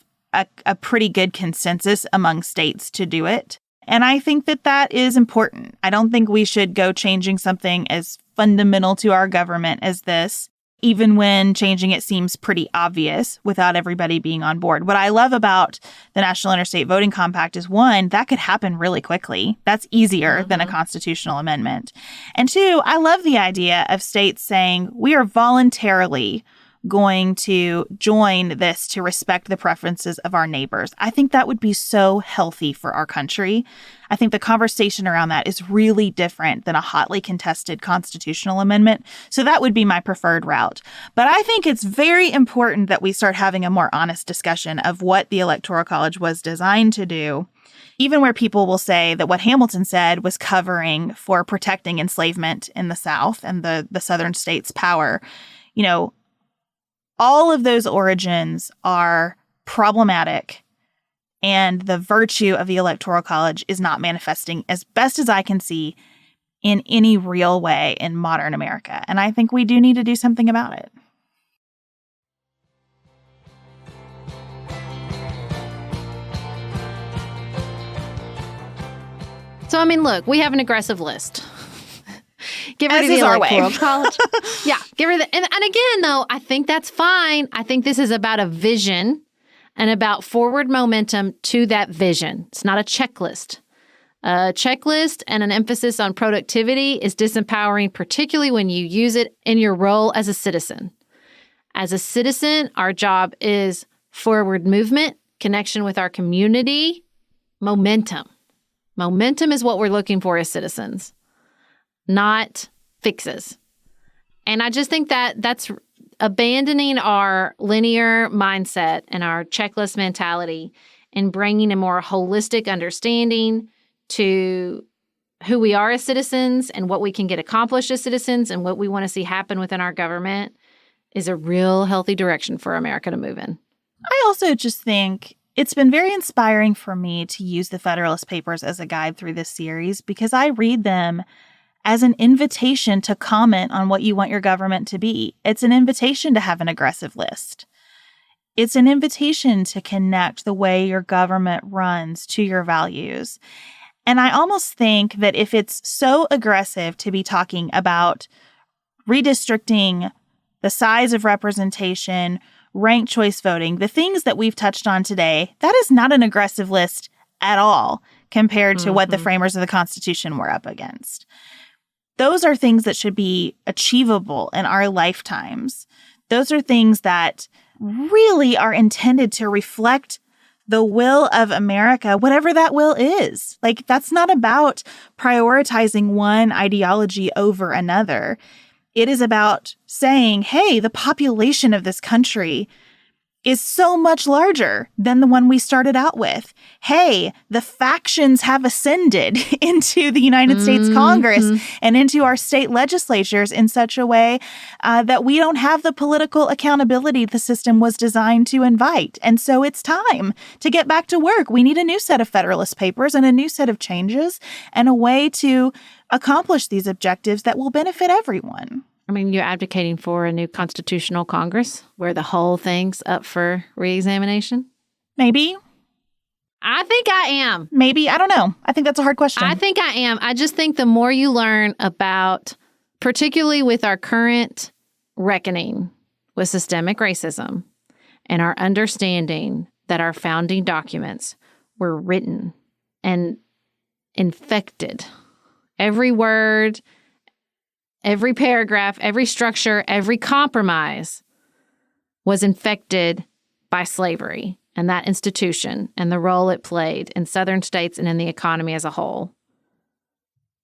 a pretty good consensus among states to do it. And I think that is important. I don't think we should go changing something as fundamental to our government as this, even when changing it seems pretty obvious without everybody being on board. What I love about the National Interstate Voting Compact is, one, that could happen really quickly. That's easier than a constitutional amendment. And two, I love the idea of states saying we are voluntarily going to join this to respect the preferences of our neighbors. I think that would be so healthy for our country. I think the conversation around that is really different than a hotly contested constitutional amendment. So that would be my preferred route. But I think it's very important that we start having a more honest discussion of what the Electoral College was designed to do, even where people will say that what Hamilton said was covering for protecting enslavement in the South and the Southern states' power. You know, all of those origins are problematic, and the virtue of the Electoral College is not manifesting, as best as I can see, in any real way in modern America. And I think we do need to do something about it. So, I mean, look, we have an aggressive list. Give her As the is our way. Electoral College. Yeah, give her the. And again, though, I think that's fine. I think this is about a vision and about forward momentum to that vision. It's not a checklist. A checklist and an emphasis on productivity is disempowering, particularly when you use it in your role as a citizen. As a citizen, our job is forward movement, connection with our community, momentum. Momentum is what we're looking for as citizens, not fixes. And I just think that that's abandoning our linear mindset and our checklist mentality and bringing a more holistic understanding to who we are as citizens and what we can get accomplished as citizens and what we want to see happen within our government is a real healthy direction for America to move in. I also just think it's been very inspiring for me to use the Federalist Papers as a guide through this series because I read them as an invitation to comment on what you want your government to be. It's an invitation to have an aggressive list. It's an invitation to connect the way your government runs to your values. And I almost think that if it's so aggressive to be talking about redistricting, the size of representation, ranked choice voting, the things that we've touched on today, that is not an aggressive list at all compared to what the framers of the Constitution were up against. Those are things that should be achievable in our lifetimes. Those are things that really are intended to reflect the will of America, whatever that will is. Like, that's not about prioritizing one ideology over another. It is about saying, hey, the population of this country is so much larger than the one we started out with. Hey, the factions have ascended into the United States Congress and into our state legislatures in such a way that we don't have the political accountability the system was designed to invite. And so it's time to get back to work. We need a new set of Federalist Papers and a new set of changes and a way to accomplish these objectives that will benefit everyone. I mean, you're advocating for a new constitutional Congress where the whole thing's up for reexamination? Maybe. I think I am. Maybe. I don't know. I think that's a hard question. I think I am. I just think the more you learn about, particularly with our current reckoning with systemic racism and our understanding that our founding documents were written and infected, every word, every paragraph, every structure, every compromise was infected by slavery and that institution and the role it played in Southern states and in the economy as a whole.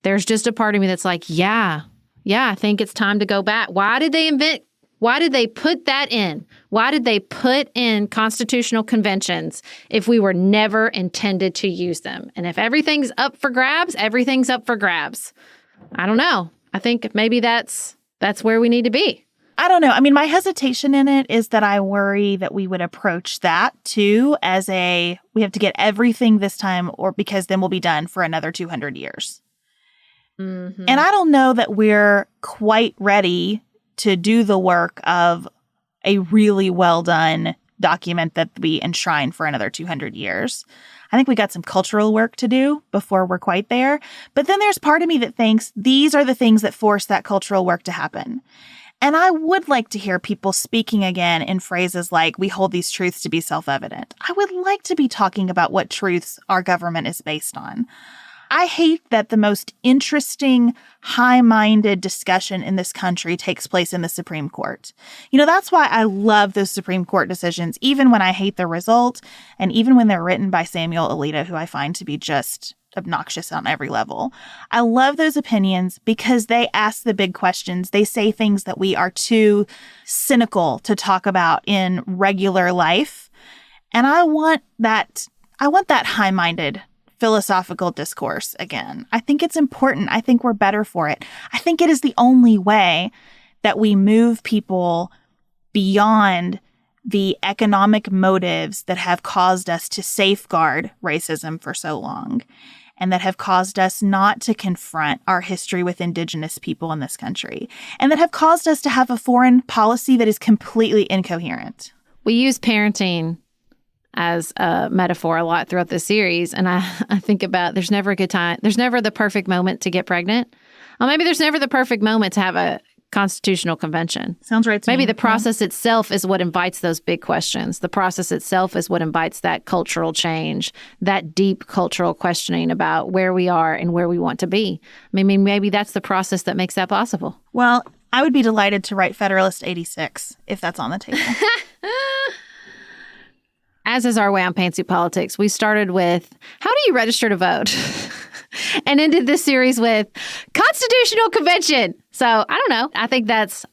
There's just a part of me that's like, yeah, I think it's time to go back. Why did they put that in? Why did they put in constitutional conventions if we were never intended to use them? And if everything's up for grabs, everything's up for grabs. I don't know. I think maybe that's where we need to be. I don't know. I mean, my hesitation in it is that I worry that we would approach that too as we have to get everything this time, or because then we'll be done for another 200 years. Mm-hmm. And I don't know that we're quite ready to do the work of a really well done document that we enshrine for another 200 years. I think we got some cultural work to do before we're quite there. But then there's part of me that thinks these are the things that force that cultural work to happen. And I would like to hear people speaking again in phrases like, we hold these truths to be self-evident. I would like to be talking about what truths our government is based on. I hate that the most interesting, high-minded discussion in this country takes place in the Supreme Court. You know, that's why I love those Supreme Court decisions, even when I hate the result, and even when they're written by Samuel Alito, who I find to be just obnoxious on every level. I love those opinions because they ask the big questions. They say things that we are too cynical to talk about in regular life. And I want that high-minded philosophical discourse again. I think it's important. I think we're better for it. I think it is the only way that we move people beyond the economic motives that have caused us to safeguard racism for so long and that have caused us not to confront our history with Indigenous people in this country and that have caused us to have a foreign policy that is completely incoherent. We use parenting as a metaphor a lot throughout the series. And I think about there's never a good time. There's never the perfect moment to get pregnant. Well, maybe there's never the perfect moment to have a constitutional convention. Sounds right to me. Maybe the process itself is what invites those big questions. The process itself is what invites that cultural change, that deep cultural questioning about where we are and where we want to be. I mean, maybe that's the process that makes that possible. Well, I would be delighted to write Federalist 86 if that's on the table. As is our way on Pantsuit Politics, we started with, how do you register to vote? And ended this series with Constitutional Convention. So I don't know. I think that's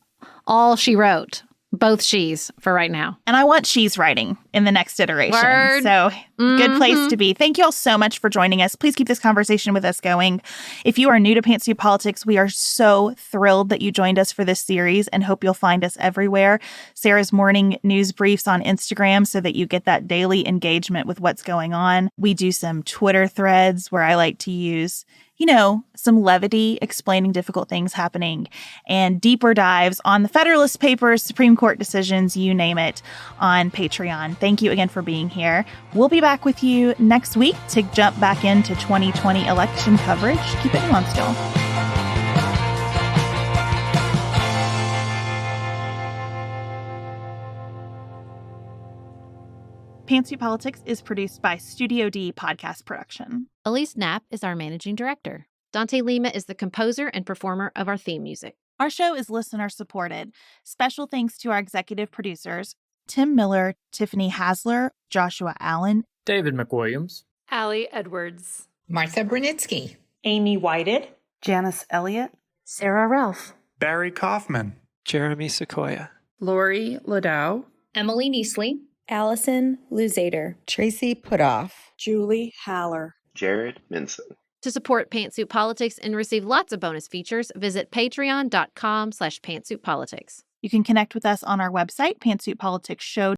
all she wrote. Both she's for right now. And I want she's writing in the next iteration. Word. So good place to be. Thank you all so much for joining us. Please keep this conversation with us going. If you are new to Pantsuit Politics, we are so thrilled that you joined us for this series and hope you'll find us everywhere. Sarah's morning news briefs on Instagram so that you get that daily engagement with what's going on. We do some Twitter threads where I like to use some levity explaining difficult things happening and deeper dives on the Federalist Papers, Supreme Court decisions, you name it, on Patreon. Thank you again for being here. We'll be back with you next week to jump back into 2020 election coverage. Keep it on still. Pantsuit Politics is produced by Studio D Podcast Production. Elise Knapp is our managing director. Dante Lima is the composer and performer of our theme music. Our show is listener supported. Special thanks to our executive producers, Tim Miller, Tiffany Hasler, Joshua Allen, David McWilliams, Allie Edwards, Martha Brunitsky, Amy Whited, Janice Elliott, Sarah Ralph, Barry Kaufman, Jeremy Sequoia, Lori Ladow, Emily Neasley, Allison Luzader, Tracy Putoff, Julie Haller, Jared Minson. To support Pantsuit Politics and receive lots of bonus features, visit patreon.com/pantsuitpolitics. You can connect with us on our website, pantsuitpoliticsshow.com.